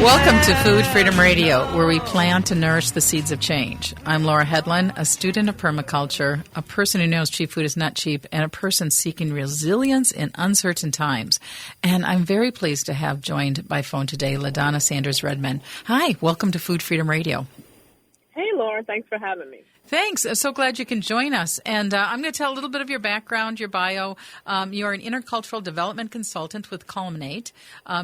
Welcome to Food Freedom Radio, where we plant and nourish the seeds of change. I'm Laura Hedlund, a student of permaculture, a person who knows cheap food is not cheap, and a person seeking resilience in uncertain times. And I'm very pleased to have joined by phone today LaDonna Sanders Redmond. Hi, welcome to Food Freedom Radio. Hey, Laura, thanks for having me. Thanks. I'm so glad you can join us. And I'm going to tell a little bit of your background, your bio. You are an intercultural development consultant with Culminate.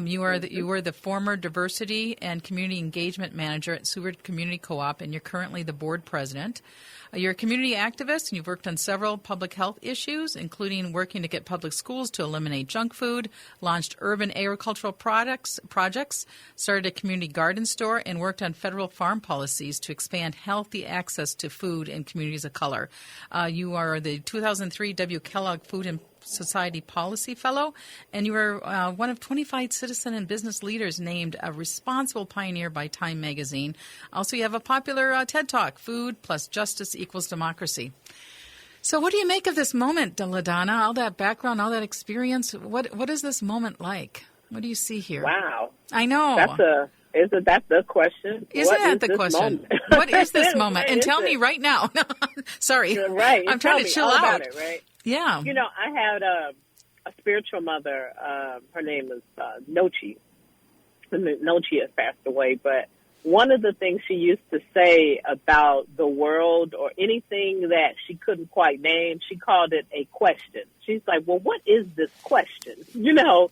You were the former diversity and community engagement manager at Seward Community Co-op, and you're currently the board president. You're a community activist, and you've worked on several public health issues, including working to get public schools to eliminate junk food, launched urban agricultural projects, started a community garden store, and worked on federal farm policies to expand healthy access to food in communities of color. You are the 2003 W. Kellogg Food and Society Policy Fellow, and you were one of 25 citizen and business leaders named a responsible pioneer by Time magazine. Also, you have a popular TED Talk, Food plus Justice equals Democracy. So what do you make of this moment, LaDonna? All that background, all that experience, what is this moment like? What do you see here? Wow. I know. Isn't that the question? Isn't that the question? What is this moment? And tell me right now. Sorry. Right. I'm trying to chill out. About it, right? Yeah. You know, I had a spiritual mother. Her name is Nochi. Nochi has passed away, but one of the things she used to say about the world or anything that she couldn't quite name, she called it a question. She's like, well, what is this question? You know,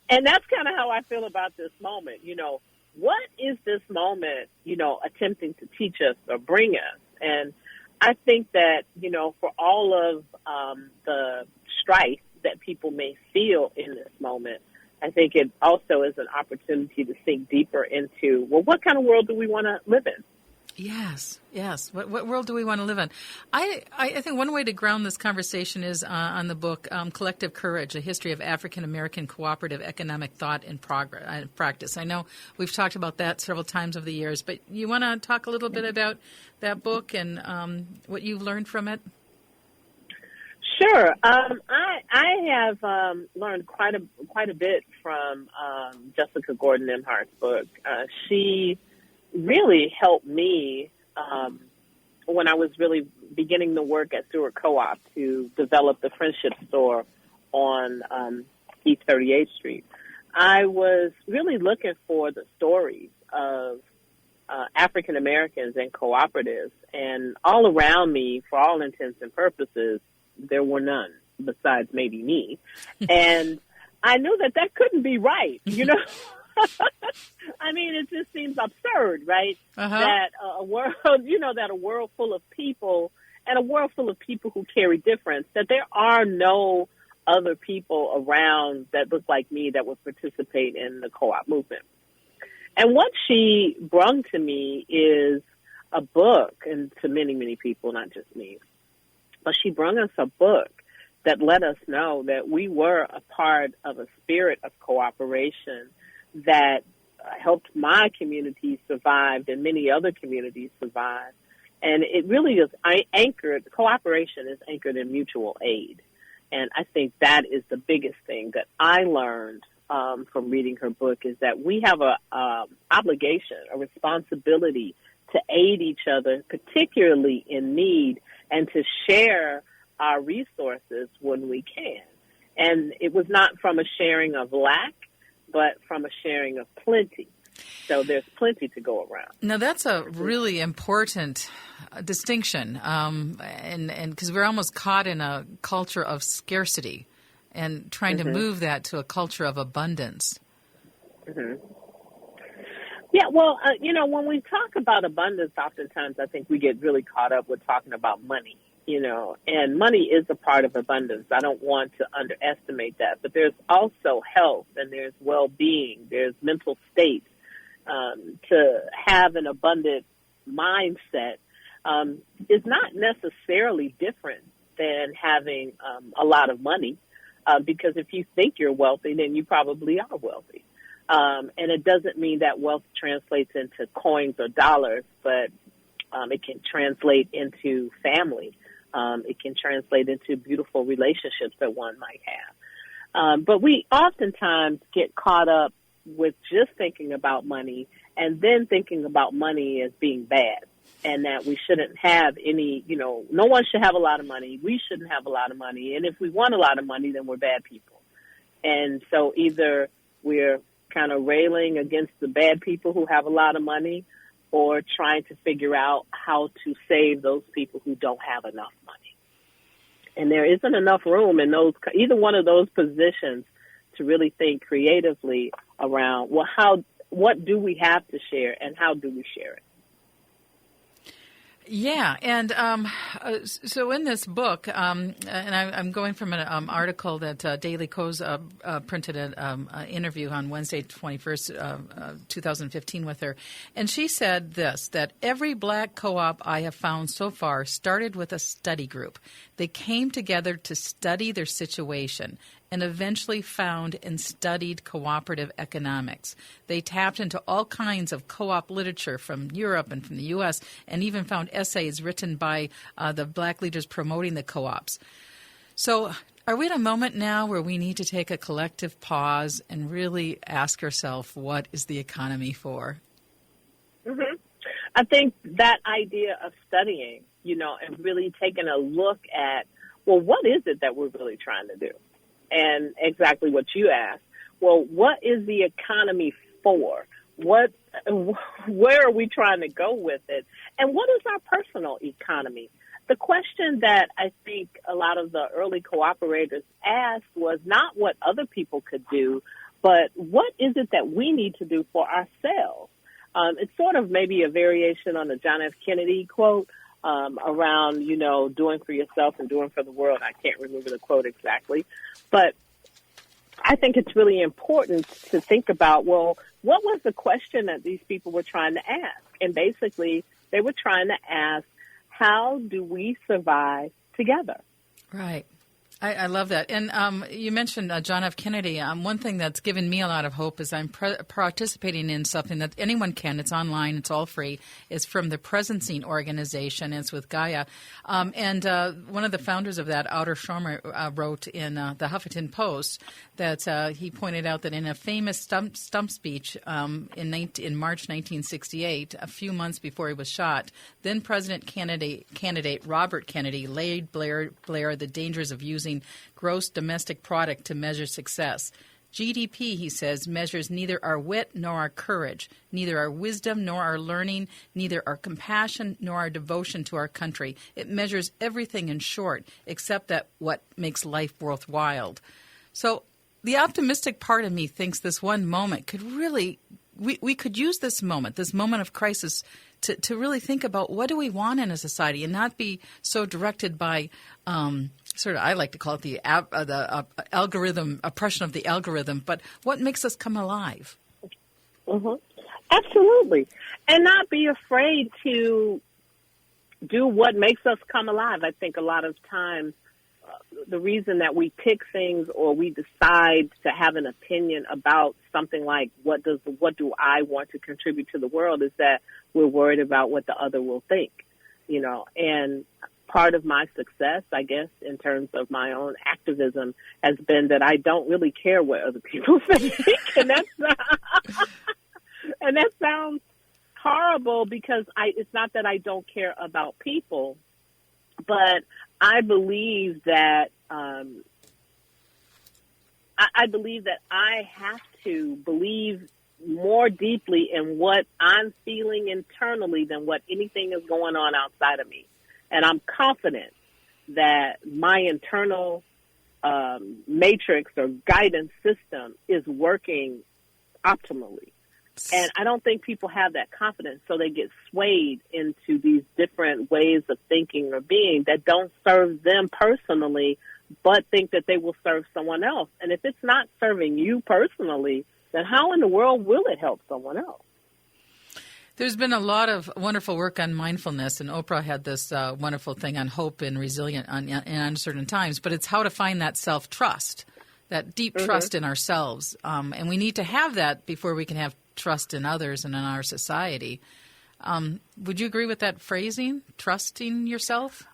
and that's kind of how I feel about this moment. You know, what is this moment, you know, attempting to teach us or bring us? And I think that, you know, for all of the strife that people may feel in this moment, I think it also is an opportunity to think deeper into, well, what kind of world do we want to live in? Yes. What world do we want to live in? I think one way to ground this conversation is on the book Collective Courage, A History of African American Cooperative Economic Thought and Practice. I know we've talked about that several times over the years, but you want to talk a little bit about that book and what you've learned from it? Sure. I have learned quite a bit from Jessica Gordon Emhart's book. She really helped me when I was really beginning the work at Seward Co-op to develop the Friendship Store on East 38th Street. I was really looking for the stories of African Americans and cooperatives, and all around me, for all intents and purposes, there were none besides maybe me. And I knew that couldn't be right, you know. I mean, it just seems absurd, right? That a world, you know, that a world full of people and a world full of people who carry difference, that there are no other people around that look like me that would participate in the co-op movement. And what she brung to me is a book, and to many, many people, not just me, but she brung us a book that let us know that we were a part of a spirit of cooperation that helped my community survive and many other communities survive. And it really is cooperation is anchored in mutual aid. And I think that is the biggest thing that I learned from reading her book, is that we have a obligation, a responsibility to aid each other, particularly in need, and to share our resources when we can. And it was not from a sharing of lack, but from a sharing of plenty. So there's plenty to go around. Now, that's a really important distinction, and because we're almost caught in a culture of scarcity and trying to move that to a culture of abundance. Yeah, well, you know, when we talk about abundance, oftentimes I think we get really caught up with talking about money, you know, and money is a part of abundance. I don't want to underestimate that, but there's also health and there's well-being, there's mental state. To have an abundant mindset is not necessarily different than having a lot of money, because if you think you're wealthy, then you probably are wealthy. And it doesn't mean that wealth translates into coins or dollars, but it can translate into family. It can translate into beautiful relationships that one might have. But we oftentimes get caught up with just thinking about money and then thinking about money as being bad and that we shouldn't have any, no one should have a lot of money. We shouldn't have a lot of money. And if we want a lot of money, then we're bad people. And so either we're kind of railing against the bad people who have a lot of money or trying to figure out how to save those people who don't have enough money. And there isn't enough room in either one of those positions to really think creatively around, what do we have to share and how do we share it? Yeah, and so in this book, and I'm going from an article that Daily Kos printed an interview on Wednesday, 21st, 2015 with her, and she said this, that every black co-op I have found so far started with a study group. They came together to study their situation and eventually found and studied cooperative economics. They tapped into all kinds of co-op literature from Europe and from the U.S. and even found essays written by the black leaders promoting the co-ops. So are we at a moment now where we need to take a collective pause and really ask ourselves, what is the economy for? Mm-hmm. I think that idea of studying, and really taking a look at, well, what is it that we're really trying to do? And exactly what you asked. Well, what is the economy for? Where are we trying to go with it? And what is our personal economy? The question that I think a lot of the early cooperators asked was not what other people could do, but what is it that we need to do for ourselves? It's sort of maybe a variation on the John F. Kennedy quote, around, doing for yourself and doing for the world. I can't remember the quote exactly. But I think it's really important to think about, well, what was the question that these people were trying to ask? And basically, they were trying to ask, how do we survive together? Right. I love that. And you mentioned John F. Kennedy. One thing that's given me a lot of hope is I'm participating in something that anyone can. It's online. It's all free. It's from the Presencing organization. It's with Gaia. And one of the founders of that, Outer Schormer, wrote in the Huffington Post that he pointed out that in a famous stump speech in March 1968, a few months before he was shot, then President candidate Robert Kennedy laid Blair the dangers of using gross domestic product to measure success. GDP, he says, measures neither our wit nor our courage, neither our wisdom nor our learning, neither our compassion nor our devotion to our country. It measures everything, in short, except that what makes life worthwhile. So the optimistic part of me thinks this one moment could really, we could use this moment of crisis, to really think about what do we want in a society and not be so directed by I like to call it the algorithm, oppression of the algorithm, but what makes us come alive? Mm-hmm. Absolutely. And not be afraid to do what makes us come alive. I think a lot of times the reason that we pick things or we decide to have an opinion about something like what do I want to contribute to the world is that we're worried about what the other will think, and part of my success, I guess, in terms of my own activism has been that I don't really care what other people think. And that sounds horrible because it's not that I don't care about people, but I believe that I believe that I have to believe more deeply in what I'm feeling internally than what anything is going on outside of me. And I'm confident that my internal matrix or guidance system is working optimally. And I don't think people have that confidence, so they get swayed into these different ways of thinking or being that don't serve them personally, but think that they will serve someone else. And if it's not serving you personally, then how in the world will it help someone else? There's been a lot of wonderful work on mindfulness, and Oprah had this wonderful thing on hope and resilience in uncertain times, but it's how to find that self-trust, that deep trust in ourselves. And we need to have that before we can have trust in others and in our society. Would you agree with that phrasing, trusting yourself?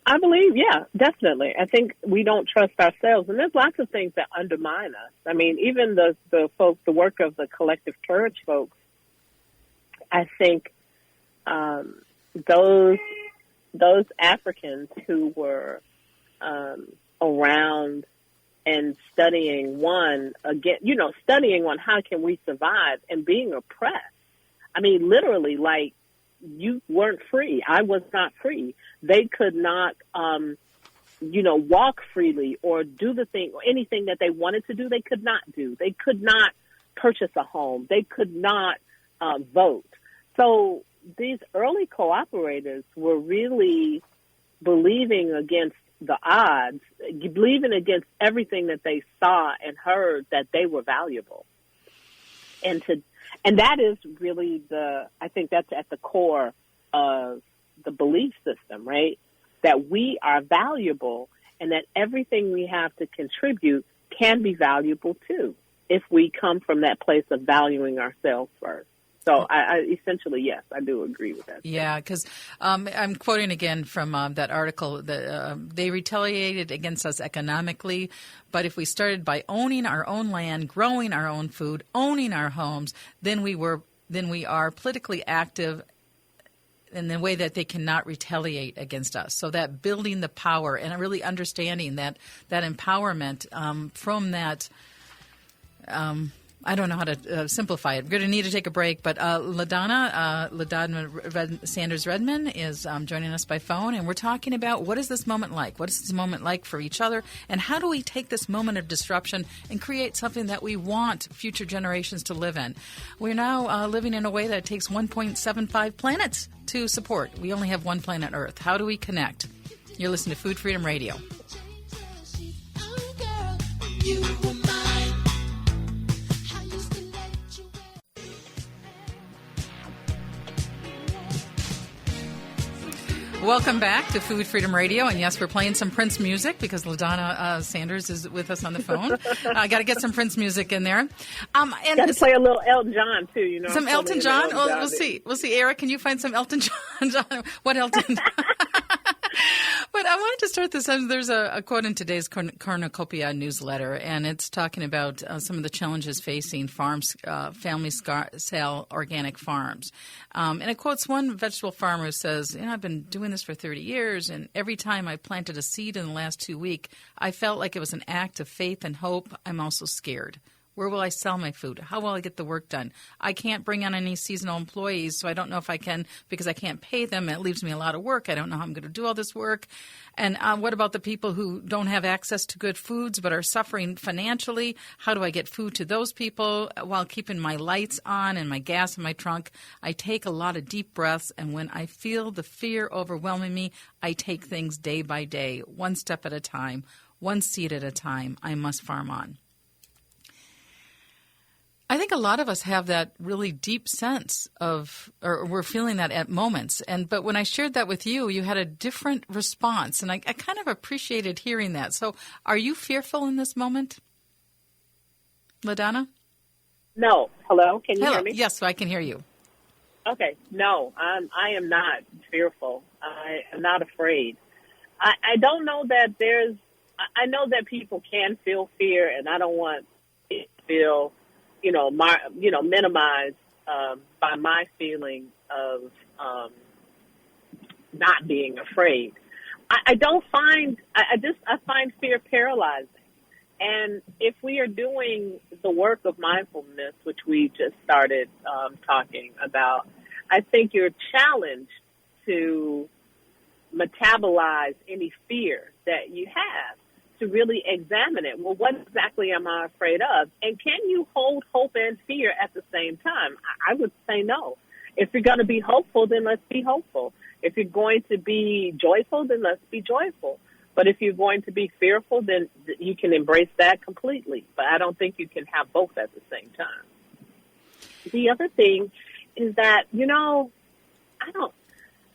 I believe, yeah, definitely. I think we don't trust ourselves, and there's lots of things that undermine us. I mean, even the folks, the work of the Collective Courage folks, I think those Africans who were around and studying studying on how can we survive and being oppressed. I mean, literally, like, you weren't free. I was not free. They could not, walk freely or do the thing or anything that they wanted to do. They could not do. They could not purchase a home. They could not vote. So these early cooperators were really believing against the odds, believing against everything that they saw and heard, that they were valuable. And that is really I think that's at the core of the belief system, right? That we are valuable and that everything we have to contribute can be valuable too, if we come from that place of valuing ourselves first. So I essentially, yes, I do agree with that. Yeah, because I'm quoting again from that article that they retaliated against us economically, but if we started by owning our own land, growing our own food, owning our homes, then we are politically active in the way that they cannot retaliate against us. So that building the power and really understanding that empowerment from that. I don't know how to simplify it. We're going to need to take a break, but LaDonna Sanders Redmond is joining us by phone, and we're talking about what is this moment like? What is this moment like for each other, and how do we take this moment of disruption and create something that we want future generations to live in? We're now living in a way that takes 1.75 planets to support. We only have one planet Earth. How do we connect? You're listening to Food Freedom Radio. Welcome back to Food Freedom Radio, and yes, we're playing some Prince music because LaDonna Sanders is with us on the phone. I got to get some Prince music in there. And got to play a little Elton John too, you know. Some Elton John. Well, we'll see. We'll see. Eric, can you find some Elton John? What Elton? But I wanted to start this. There's a quote in today's Cornucopia newsletter, and it's talking about some of the challenges facing farms, family-scale organic farms. And it quotes one vegetable farmer who says, I've been doing this for 30 years, and every time I planted a seed in the last 2 weeks, I felt like it was an act of faith and hope. I'm also scared. Where will I sell my food? How will I get the work done? I can't bring on any seasonal employees, so I don't know if I can because I can't pay them. It leaves me a lot of work. I don't know how I'm going to do all this work. And what about the people who don't have access to good foods but are suffering financially? How do I get food to those people while keeping my lights on and my gas in my trunk? I take a lot of deep breaths, and when I feel the fear overwhelming me, I take things day by day, one step at a time, one seed at a time. I must farm on. I think a lot of us have that really deep sense of, or we're feeling that at moments. But when I shared that with you, you had a different response, and I kind of appreciated hearing that. So are you fearful in this moment, LaDonna? No. Hello? Can you hear me? Yes, I can hear you. Okay. No, I am not fearful. I am not afraid. I don't know that I know that people can feel fear, and I don't want to feel minimized by my feeling of not being afraid. I find fear paralyzing. And if we are doing the work of mindfulness, which we just started talking about, I think you're challenged to metabolize any fear that you have, to really examine it. Well, what exactly am I afraid of? And can you hold hope and fear at the same time? I would say no. If you're going to be hopeful, then let's be hopeful. If you're going to be joyful, then let's be joyful. But if you're going to be fearful, then you can embrace that completely. But I don't think you can have both at the same time. The other thing is that, maybe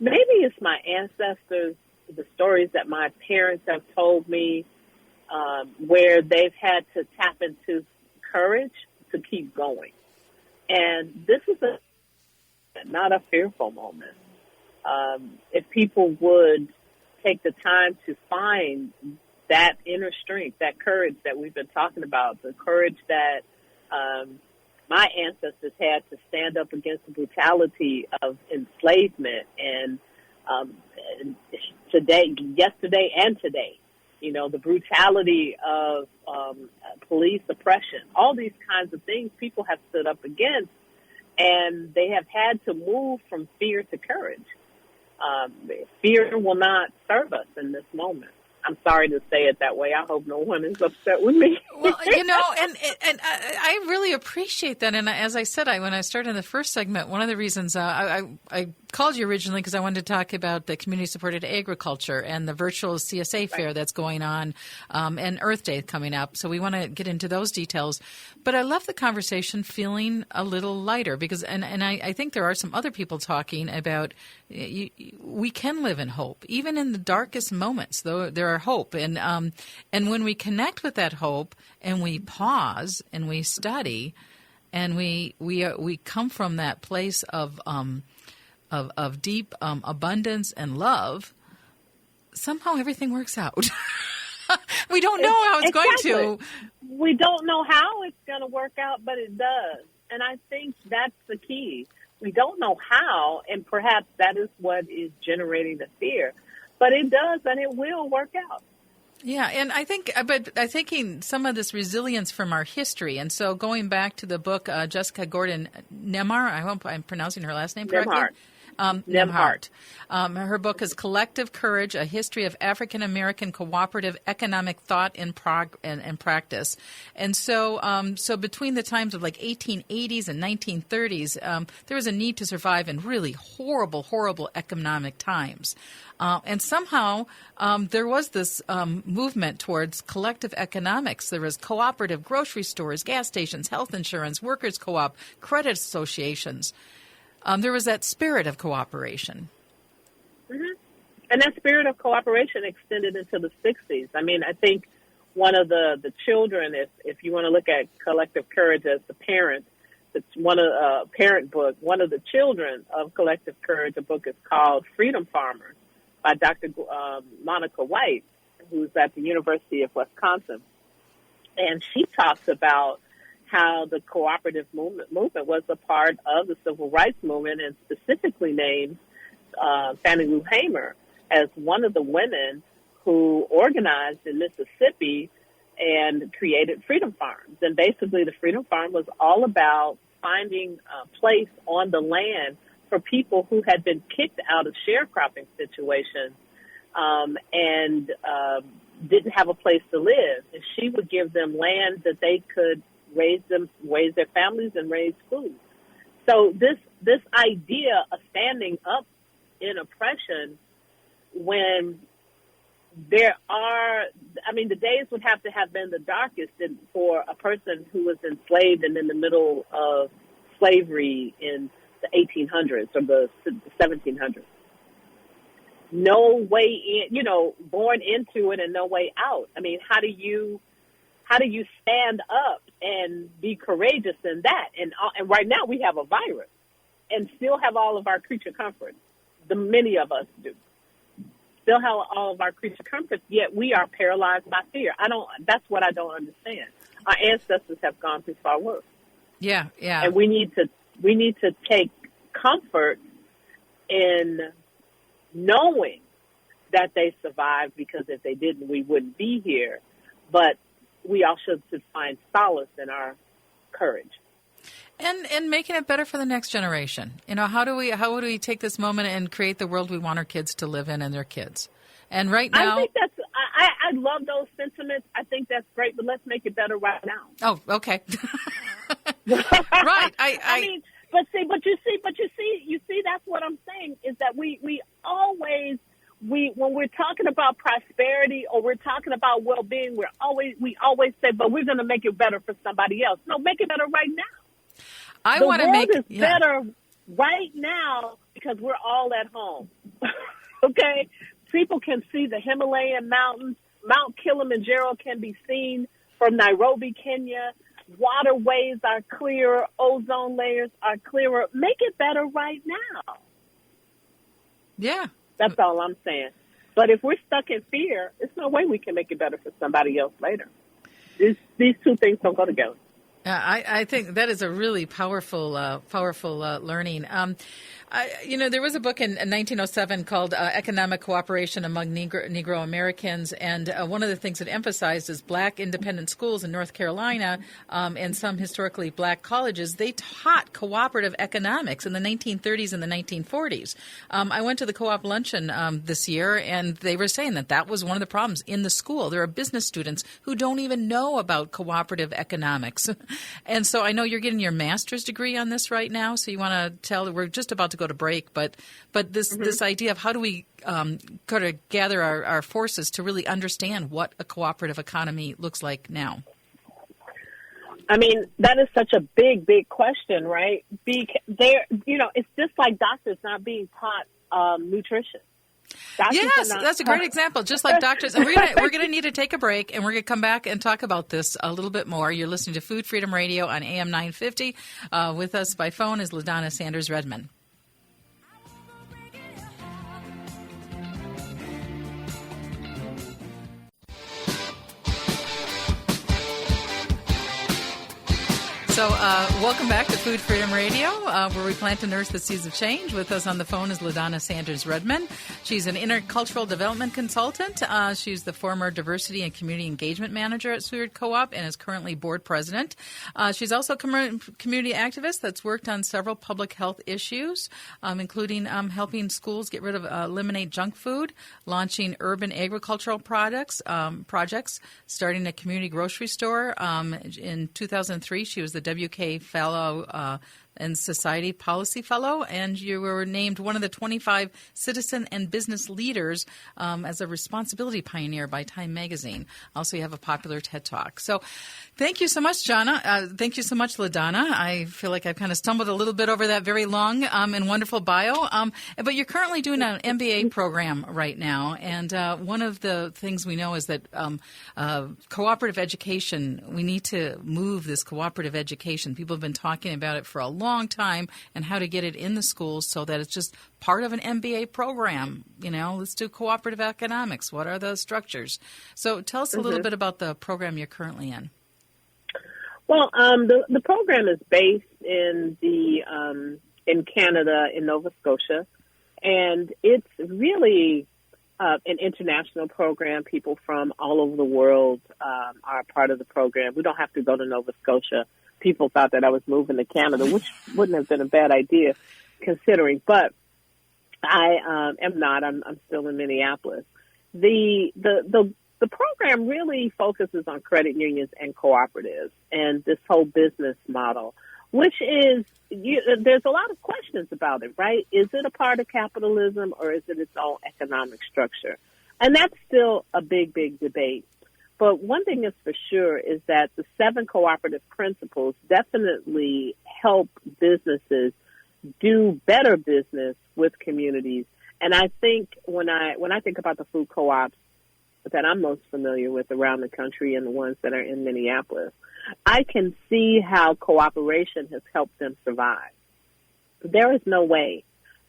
it's my ancestors, the stories that my parents have told me, where they've had to tap into courage to keep going. And this is not a fearful moment. If people would take the time to find that inner strength, that courage that we've been talking about, the courage that my ancestors had to stand up against the brutality of enslavement and yesterday and today, the brutality of police oppression, all these kinds of things people have stood up against, and they have had to move from fear to courage. Fear will not serve us in this moment. I'm sorry to say it that way. I hope no one is upset with me. Well, and I really appreciate that. And as I said, when I started in the first segment, one of the reasons I called you originally because I wanted to talk about the community-supported agriculture and the virtual CSA fair that's going on, and Earth Day coming up. So we want to get into those details. But I love the conversation feeling a little lighter because, and I think there are some other people talking about we can live in hope, even in the darkest moments. Though there are hope, and when we connect with that hope and we pause and we study, and we come from that place of deep abundance and love, somehow everything works out. We don't know how it's going to. We don't know how it's going to work out, but it does. And I think that's the key. We don't know how, and perhaps that is what is generating the fear. But it does, and it will work out. Yeah, and I think, but I'm thinking some of this resilience from our history, and so going back to the book, Jessica Gordon Nembhard, I hope I'm pronouncing her last name correctly. Nembhard. Her book is Collective Courage, A History of African American Cooperative Economic Thought and Practice. And so between the times of like 1880s and 1930s, there was a need to survive in really horrible, horrible economic times. And somehow there was this movement towards collective economics. There was cooperative grocery stores, gas stations, health insurance, workers' co-op, credit associations. There was that spirit of cooperation. Mm-hmm. And that spirit of cooperation extended into the 60s. I mean, I think one of the children, if you want to look at collective courage as the parent, it's one of a parent book. One of the children of collective courage, a book is called Freedom Farmers by Dr. Monica White, who's at the University of Wisconsin. And she talks about how the cooperative movement was a part of the civil rights movement, and specifically names Fannie Lou Hamer as one of the women who organized in Mississippi and created Freedom Farms. And basically the Freedom Farm was all about finding a place on the land for people who had been kicked out of sharecropping situations and didn't have a place to live. And she would give them land that they could raise their families and raise food. So this idea of standing up in oppression when there are, the days would have to have been the darkest for a person who was enslaved and in the middle of slavery in the 1800s or the 1700s. No way in, born into it and no way out. I mean, how do you stand up and be courageous in that? And right now we have a virus and still have all of our creature comforts. Many of us do. Still have all of our creature comforts, yet we are paralyzed by fear. That's what I don't understand. Our ancestors have gone through far worse. Yeah. And we need to take comfort in knowing that they survived, because if they didn't, we wouldn't be here. But we also should find solace in our courage. And making it better for the next generation. How do we take this moment and create the world we want our kids to live in and their kids? And right now, I think I love those sentiments. I think that's great, but let's make it better right now. Oh, okay. Right. But you see, that's what I'm saying is that we always, when we're talking about prosperity or we're talking about well-being, we always say, but we're going to make it better for somebody else. No, make it better right now. The world is better right now because we're all at home. Okay? People can see the Himalayan mountains. Mount Kilimanjaro can be seen from Nairobi, Kenya. Waterways are clearer. Ozone layers are clearer. Make it better right now. Yeah. That's all I'm saying. But if we're stuck in fear, there's no way we can make it better for somebody else later. These two things don't go together. I think that is a really powerful learning. There was a book in 1907 called Economic Cooperation Among Negro Americans, and one of the things it emphasized is black independent schools in North Carolina and some historically black colleges. They taught cooperative economics in the 1930s and the 1940s. I went to the co-op luncheon this year, and they were saying that was one of the problems in the school. There are business students who don't even know about cooperative economics. And so I know you're getting your master's degree on this right now, so you want to tell, we're just about to go to break, but this idea of how do we kind of gather our forces to really understand what a cooperative economy looks like now? I mean, that is such a big question, right? It's just like doctors not being taught nutrition. Yes, that's a great example. Just like doctors, and we're going to need to take a break, and we're going to come back and talk about this a little bit more. You're listening to Food Freedom Radio on AM 950. With us by phone is LaDonna Sanders Redmond. So welcome back to Food Freedom Radio, where we plant and nurse the seeds of change. With us on the phone is LaDonna Sanders Redmond. She's an intercultural development consultant. She's the former diversity and community engagement manager at Seward Co-op and is currently board president. She's also a community activist that's worked on several public health issues, including helping schools get rid of eliminate junk food, launching urban agricultural projects, starting a community grocery store. In 2003, she was the WK Fellow and Society Policy Fellow, and you were named one of the 25 citizen and business leaders as a responsibility pioneer by Time Magazine. Also, you have a popular TED Talk. So thank you so much, Jana. Thank you so much, LaDonna. I feel like I've kind of stumbled a little bit over that very long and wonderful bio. But you're currently doing an MBA program right now, and one of the things we know is that cooperative education, we need to move this cooperative education. People have been talking about it for a long time and how to get it in the schools so that it's just part of an MBA program. Let's do cooperative economics. What are the structures? So tell us a little bit about the program you're currently in. Well, the program is based in in Canada, in Nova Scotia, and it's really an international program. People from all over the world are a part of the program. We don't have to go to Nova Scotia. People thought that I was moving to Canada, which wouldn't have been a bad idea considering, but I am not. I'm still in Minneapolis. The program really focuses on credit unions and cooperatives and this whole business model, which is, there's a lot of questions about it, right? Is it a part of capitalism or is it its own economic structure? And that's still a big debate. But one thing is for sure is that the 7 cooperative principles definitely help businesses do better business with communities. And I think when I think about the food co-ops that I'm most familiar with around the country and the ones that are in Minneapolis, I can see how cooperation has helped them survive. There is no way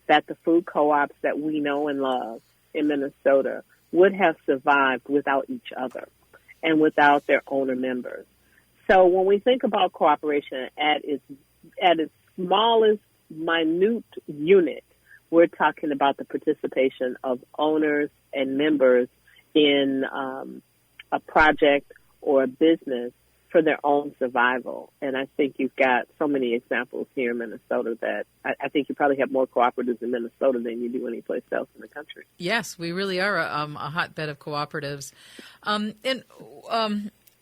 that the food co-ops that we know and love in Minnesota would have survived without each other and without their owner members. So when we think about cooperation at its smallest, minute unit, we're talking about the participation of owners and members in a project or a business for their own survival. And I think you've got so many examples here in Minnesota that I think you probably have more cooperatives in Minnesota than you do anyplace else in the country. Yes, we really are a hotbed of cooperatives.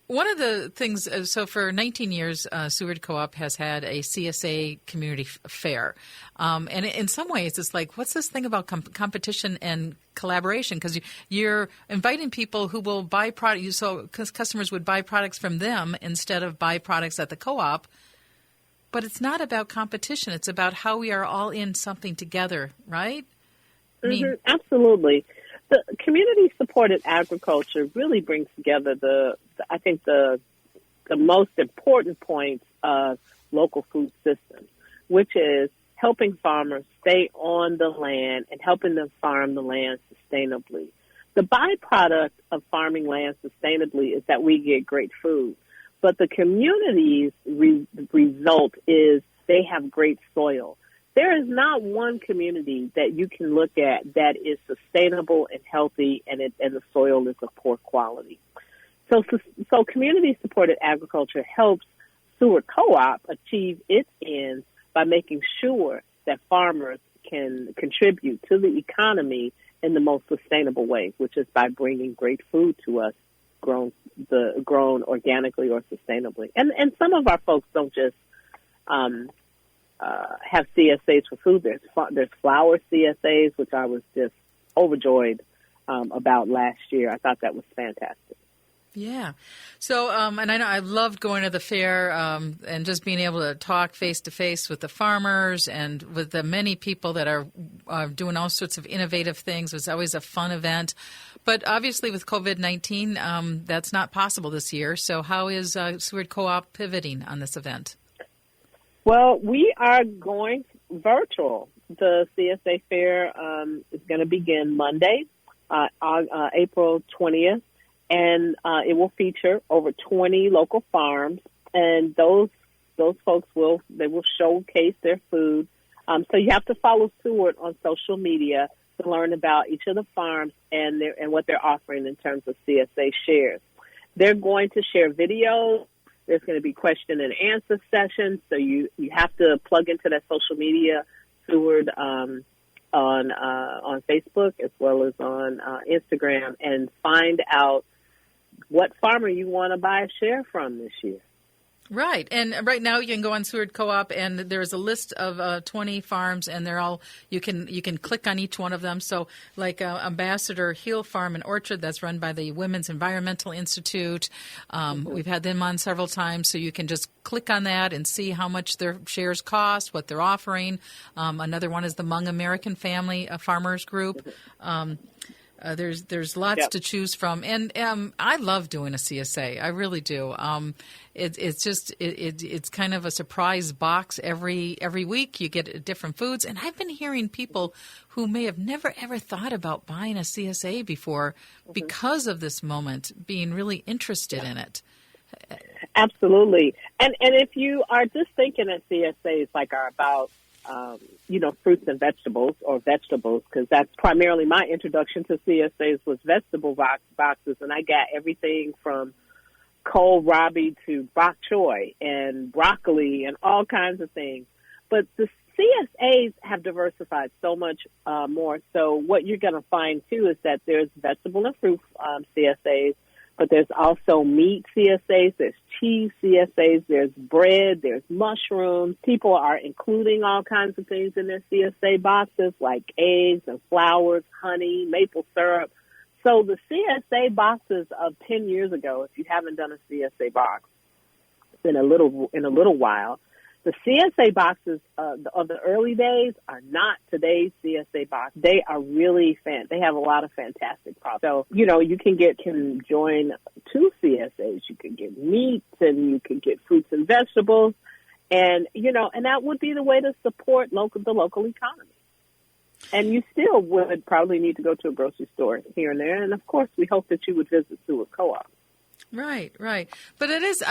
One of the things, so for 19 years, Seward Co-op has had a CSA community fair. And in some ways, it's like, what's this thing about competition and collaboration? Because you're inviting people who will buy products, so customers would buy products from them instead of buy products at the co-op. But it's not about competition. It's about how we are all in something together, right? Absolutely. The community-supported agriculture really brings together the most important points of local food systems, which is helping farmers stay on the land and helping them farm the land sustainably. The byproduct of farming land sustainably is that we get great food. But the community's result is they have great soil. There is not one community that you can look at that is sustainable and healthy, and the soil is of poor quality. So community-supported agriculture helps Seward Co-op achieve its ends by making sure that farmers can contribute to the economy in the most sustainable way, which is by bringing great food to us, grown organically or sustainably. And some of our folks don't just have CSAs for food. There's flour CSAs, which I was just overjoyed about last year. I thought that was fantastic. Yeah. So, and I know I loved going to the fair and just being able to talk face-to-face with the farmers and with the many people that are doing all sorts of innovative things. It was always a fun event. But obviously with COVID-19, that's not possible this year. So how is Seward Co-op pivoting on this event? Well, we are going virtual. The CSA Fair is going to begin Monday, April 20th. And it will feature over 20 local farms, and those folks will showcase their food. So you have to follow Seward on social media to learn about each of the farms and what they're offering in terms of CSA shares. They're going to share videos. There's going to be question and answer sessions, so you have to plug into that social media, Seward on Facebook as well as on Instagram, and find out what farmer you want to buy a share from this year. Right. And right now you can go on Seward Co-op, and there's a list of 20 farms, and they're all, you can click on each one of them. So like Ambassador Hill Farm and Orchard, that's run by the Women's Environmental Institute. We've had them on several times, so you can just click on that and see how much their shares cost, what they're offering. Another one is the Hmong American Family Farmers Group. There's lots to choose from, and I love doing a CSA. I really do. It's kind of a surprise box every week. You get different foods, and I've been hearing people who may have never ever thought about buying a CSA before because of this moment being really interested in it. Absolutely, and if you are just thinking that CSAs are about fruits and vegetables, because that's primarily my introduction to CSAs was vegetable boxes, and I got everything from kohlrabi to bok choy and broccoli and all kinds of things. But the CSAs have diversified so much more. So what you're going to find, too, is that there's vegetable and fruit CSAs, but there's also meat CSAs, there's cheese CSAs, there's bread, there's mushrooms. People are including all kinds of things in their CSA boxes, like eggs and flours, honey, maple syrup. So the CSA boxes of 10 years ago, if you haven't done a CSA box in a little while, the CSA boxes of the early days are not today's CSA box. They are really they have a lot of fantastic products. So, you can join 2 CSAs. You can get meats and you can get fruits and vegetables. And, and that would be the way to support the local economy. And you still would probably need to go to a grocery store here and there. And, of course, we hope that you would visit Seward Co-op. Right. But it is, the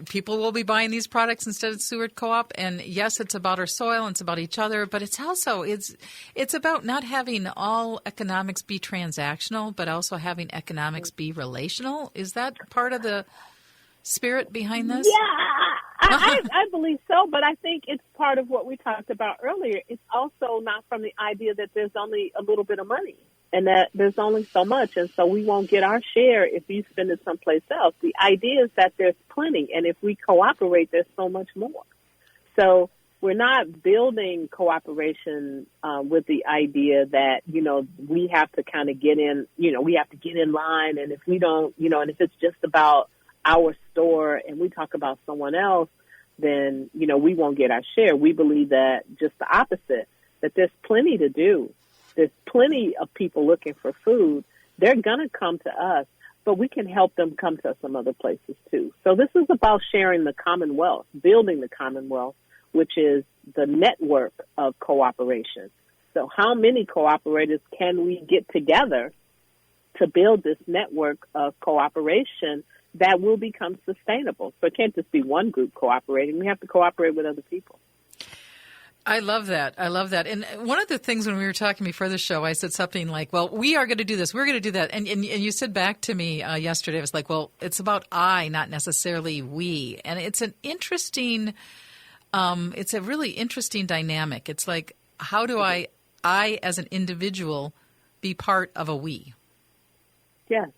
people will be buying these products instead of Seward Co-op. And yes, it's about our soil and it's about each other, but it's also, it's about not having all economics be transactional, but also having economics be relational. Is that part of the spirit behind this? Yeah, I believe so, but I think it's part of what we talked about earlier. It's also not from the idea that there's only a little bit of money and that there's only so much, and so we won't get our share if you spend it someplace else. The idea is that there's plenty, and if we cooperate, there's so much more. So we're not building cooperation with the idea that, we have to kind of get in, we have to get in line, and if we don't, and if it's just about our store and we talk about someone else, then, we won't get our share. We believe that just the opposite, that there's plenty to do. There's plenty of people looking for food. They're going to come to us, but we can help them come to some other places too. So this is about sharing the commonwealth, building the commonwealth, which is the network of cooperation. So how many cooperators can we get together to build this network of cooperation that will become sustainable. So it can't just be one group cooperating. We have to cooperate with other people. I love that. I love that. And one of the things when we were talking before the show, I said something like, well, we are going to do this. We're going to do that. And you said back to me yesterday, it was like, well, it's about I, not necessarily we. And it's an interesting, it's a really interesting dynamic. It's like, how do I as an individual be part of a we? Yes.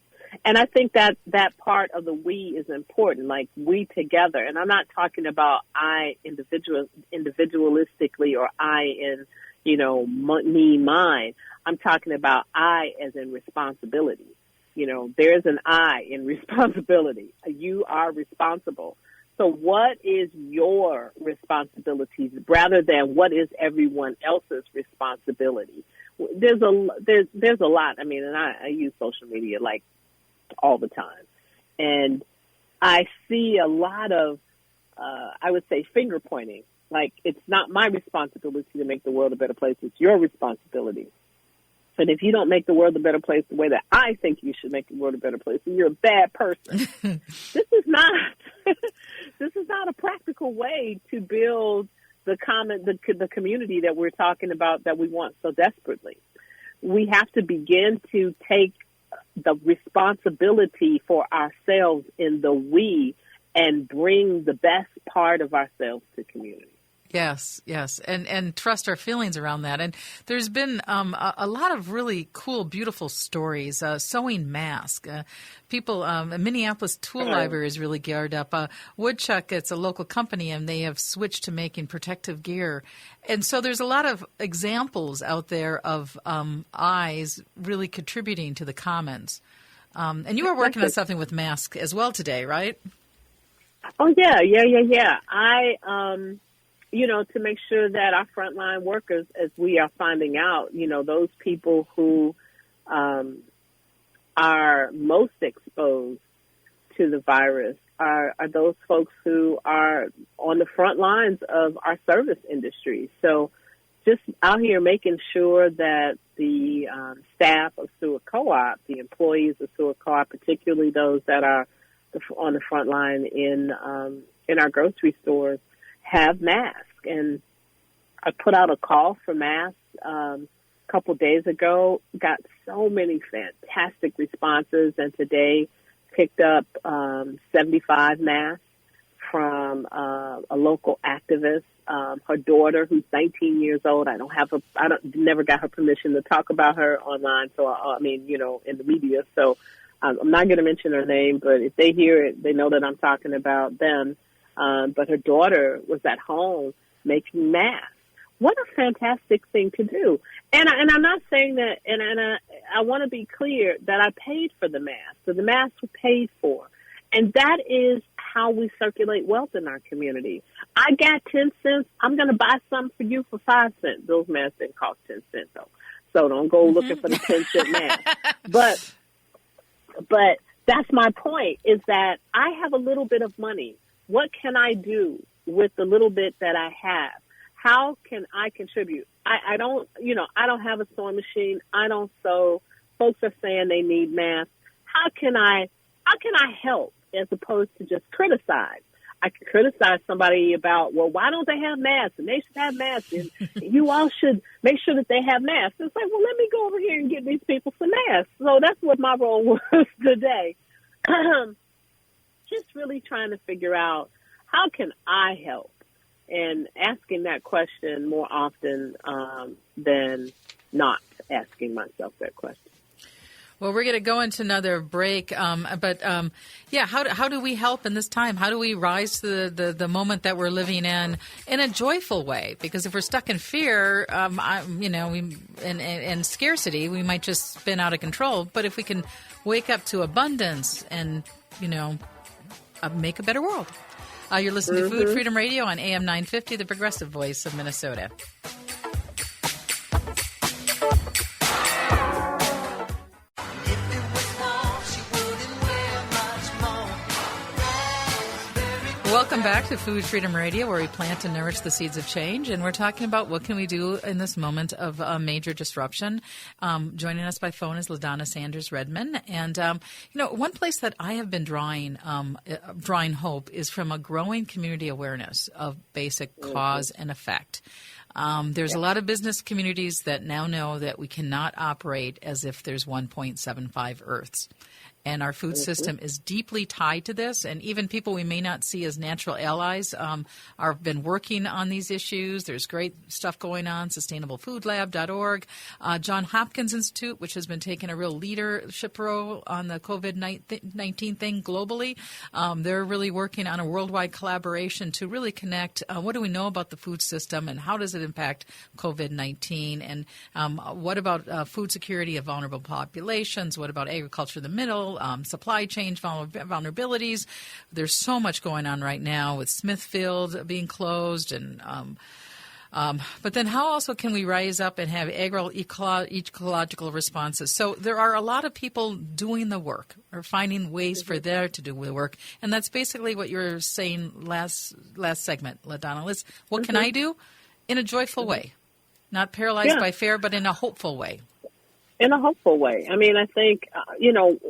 And I think that part of the we is important, like we together. And I'm not talking about I individualistically or I in, me, mine. I'm talking about I as in responsibility. There's an I in responsibility. You are responsible. So what is your responsibilities rather than what is everyone else's responsibility? There's a lot. I mean, and I use social media like all the time. And I see a lot of, I would say, finger pointing. Like, it's not my responsibility to make the world a better place. It's your responsibility. And if you don't make the world a better place the way that I think you should make the world a better place, then you're a bad person. This is not a practical way to build the community that we're talking about that we want so desperately. We have to begin to take the responsibility for ourselves in the we and bring the best part of ourselves to community. Yes, and trust our feelings around that. And there's been a lot of really cool, beautiful stories. Sewing masks. People, Minneapolis Tool Library is really geared up. Woodchuck, it's a local company, and they have switched to making protective gear. And so there's a lot of examples out there of eyes really contributing to the commons. And you were working on something with masks as well today, right? Oh, yeah. To make sure that our frontline workers, as we are finding out, those people who are most exposed to the virus are those folks who are on the front lines of our service industry. So just out here making sure that the staff of Seward Co-op, the employees of Seward Co-op, particularly those that are on the front line in our grocery stores, have masks. And I put out a call for masks a couple days ago, got so many fantastic responses, and today picked up 75 masks from a local activist. Her daughter, who's 19 years old, never got her permission to talk about her online. So, in the media. So I'm not going to mention her name, but if they hear it, they know that I'm talking about them. But her daughter was at home making masks. What a fantastic thing to do. And I'm not saying that, and I want to be clear that I paid for the masks. So the masks were paid for. And that is how we circulate wealth in our community. I got 10 cents. I'm going to buy some for you for 5 cents. Those masks didn't cost 10 cents, though. So don't go looking for the 10-cent mask. But that's my point, is that I have a little bit of money. What can I do with the little bit that I have? How can I contribute? I don't have a sewing machine. I don't sew. Folks are saying they need masks. How can I help as opposed to just criticize? I can criticize somebody about, well, why don't they have masks? And they should have masks. And you all should make sure that they have masks. It's like, well, let me go over here and get these people some masks. So that's what my role was today. Just really trying to figure out, how can I help? And asking that question more often than not asking myself that question. Well, we're going to go into another break, but how do we help in this time? How do we rise to the moment that we're living in a joyful way? Because if we're stuck in fear, and scarcity, we might just spin out of control. But if we can wake up to abundance and make a better world. You're listening to Food Freedom Radio on AM 950, the progressive voice of Minnesota. Welcome back to Food Freedom Radio, where we plant and nourish the seeds of change. And we're talking about what can we do in this moment of major disruption. Joining us by phone is LaDonna Sanders Redmond. And, one place that I have been drawing hope is from a growing community awareness of basic cause and effect. There's a lot of business communities that now know that we cannot operate as if there's 1.75 Earths. And our food system is deeply tied to this. And even people we may not see as natural allies have been working on these issues. There's great stuff going on, sustainablefoodlab.org. Johns Hopkins Institute, which has been taking a real leadership role on the COVID-19 thing globally. They're really working on a worldwide collaboration to really connect what do we know about the food system and how does it impact COVID-19, and what about food security of vulnerable populations, what about agriculture in the middle, supply chain vulnerabilities. There's so much going on right now with Smithfield being closed, and but then how also can we rise up and have ecological responses? So there are a lot of people doing the work or finding ways for them to do the work, and that's basically what you were saying last segment, LaDonna. What can I do in a joyful way, not paralyzed by fear, but in a hopeful way? In a hopeful way. I mean, I think,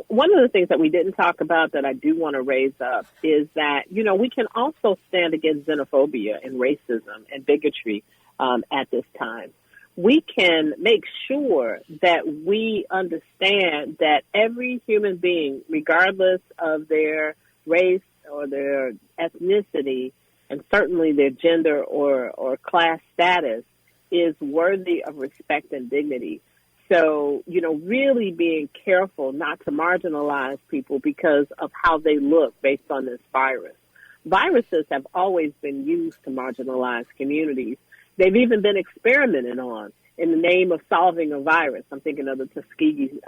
one of the things that we didn't talk about that I do want to raise up is that, we can also stand against xenophobia and racism and bigotry at this time. We can make sure that we understand that every human being, regardless of their race or their ethnicity, and certainly their gender or class status, is worthy of respect and dignity. So, really being careful not to marginalize people because of how they look based on this virus. Viruses have always been used to marginalize communities. They've even been experimented on in the name of solving a virus. I'm thinking of the Tuskegee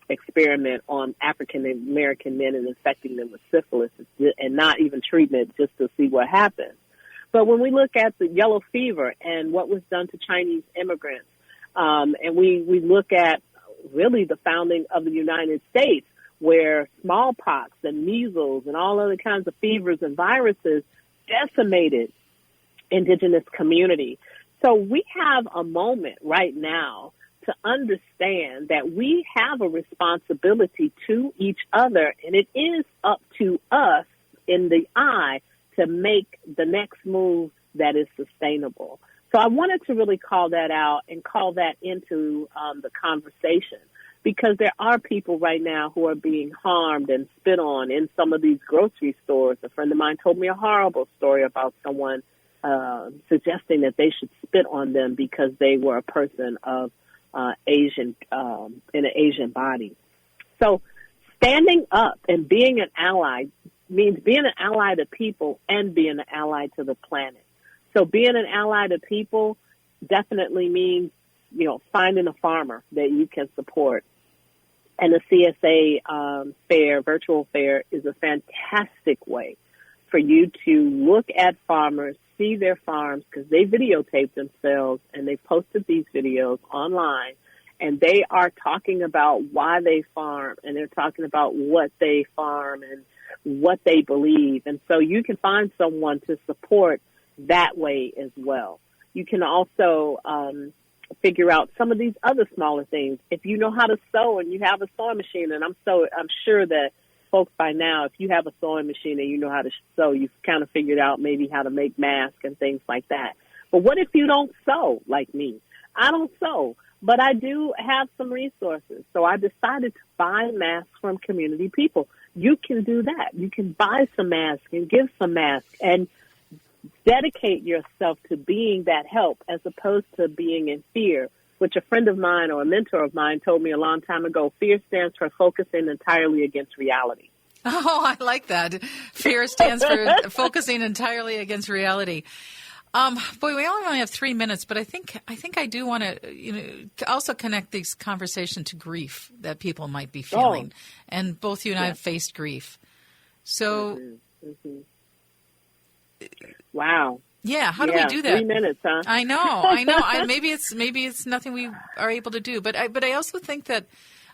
experiment on African-American men and infecting them with syphilis and not even treatment just to see what happens. But when we look at the yellow fever and what was done to Chinese immigrants, and we look at really the founding of the United States, where smallpox and measles and all other kinds of fevers and viruses decimated indigenous community. So we have a moment right now to understand that we have a responsibility to each other, and it is up to us in the eye to make the next move that is sustainable. So I wanted to really call that out and call that into the conversation, because there are people right now who are being harmed and spit on in some of these grocery stores. A friend of mine told me a horrible story about someone suggesting that they should spit on them because they were a person of Asian in an Asian body. So standing up and being an ally means being an ally to people and being an ally to the planet. So being an ally to people definitely means, finding a farmer that you can support. And the CSA fair, virtual fair, is a fantastic way for you to look at farmers, see their farms, because they videotape themselves and they posted these videos online. And they are talking about why they farm, and they're talking about what they farm and what they believe. And so you can find someone to support that way as well. You can also figure out some of these other smaller things. If you know how to sew and you have a sewing machine, and I'm sure that folks by now, if you have a sewing machine and you know how to sew, you've kind of figured out maybe how to make masks and things like that. But what if you don't sew like me? I don't sew, but I do have some resources. So I decided to buy masks from community people. You can do that. You can buy some masks and give some masks and dedicate yourself to being that help as opposed to being in fear, which a friend of mine or a mentor of mine told me a long time ago. Fear stands for focusing entirely against reality. Oh, I like that. Fear stands for focusing entirely against reality. Boy, we only have 3 minutes, but I think I do want to, also connect this conversation to grief that people might be feeling. And both you and I have faced grief. So, wow. Yeah, how do we do that? 3 minutes, huh? I know. Maybe it's nothing we are able to do, but I also think that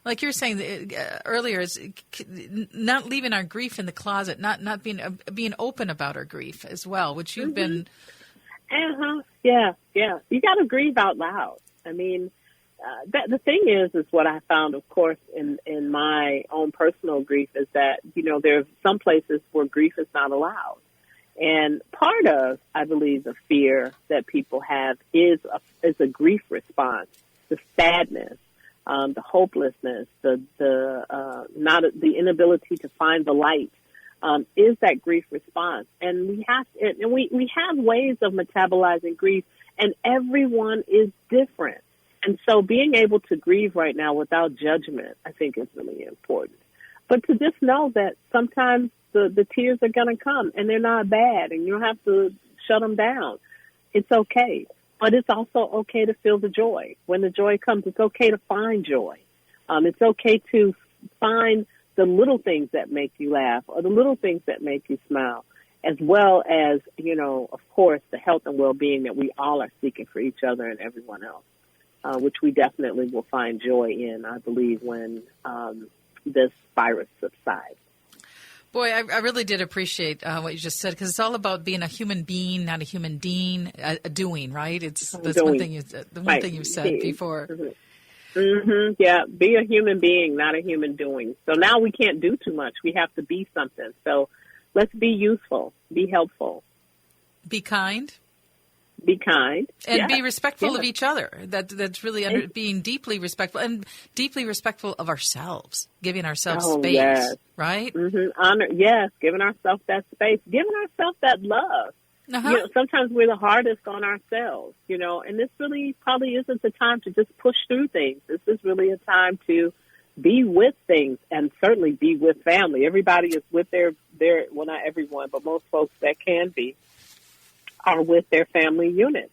like you were saying earlier, is not leaving our grief in the closet, not being open about our grief as well, which you've been. Yeah. You got to grieve out loud. I mean, the thing is what I found, of course, in my own personal grief is that, there are some places where grief is not allowed. And part of, I believe, the fear that people have is a grief response, the sadness, the hopelessness, the inability to find the light, is that grief response. And we have ways of metabolizing grief, and everyone is different. And so being able to grieve right now without judgment, I think, is really important. But to just know that sometimes the tears are going to come, and they're not bad, and you don't have to shut them down. It's okay. But it's also okay to feel the joy. When the joy comes, it's okay to find joy. It's okay to find the little things that make you laugh or the little things that make you smile, as well as, of course, the health and well-being that we all are seeking for each other and everyone else, which we definitely will find joy in, I believe, when this virus subsides. Boy, I really did appreciate what you just said, because it's all about being a human being, not a human doing, right? It's that's one thing thing you said before. Yeah, be a human being, not a human doing. So now we can't do too much. We have to be something. So let's be useful, be helpful, be kind. Be kind. And be respectful of each other. That's really being deeply respectful, and deeply respectful of ourselves, giving ourselves space, right? Honor, giving ourselves that space, giving ourselves that love. Sometimes we're the hardest on ourselves, and this really probably isn't the time to just push through things. This is really a time to be with things, and certainly be with family. Everybody is with their well, not everyone, but most folks that can be are with their family units,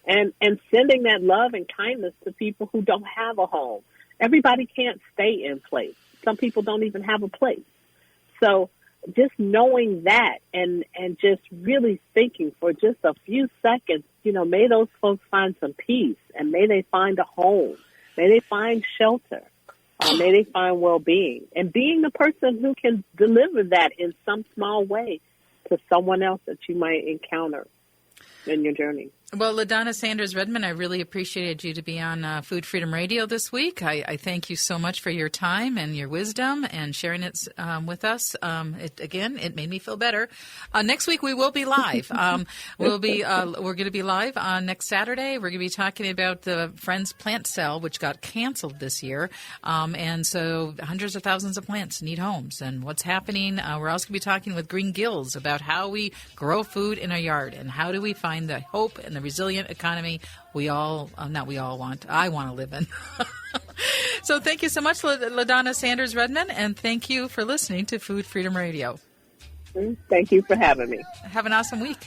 and sending that love and kindness to people who don't have a home. Everybody can't stay in place. Some people don't even have a place. So just knowing that and just really thinking for just a few seconds, may those folks find some peace, and may they find a home. May they find shelter. May they find well-being. And being the person who can deliver that in some small way to someone else that you might encounter in your journey. Well, LaDonna Sanders Redmond, I really appreciated you to be on Food Freedom Radio this week. I thank you so much for your time and your wisdom and sharing it with us. It made me feel better. Next week we will be live. We're going to be live on next Saturday. We're going to be talking about the Friends Plant Cell, which got canceled this year, and so hundreds of thousands of plants need homes. And what's happening? We're also going to be talking with Green Gills about how we grow food in our yard and how do we find the hope and the resilient economy I want to live in. So thank you so much, LaDonna Sanders Redmond, and thank you for listening to Food Freedom Radio. Thank you for having me. Have an awesome week.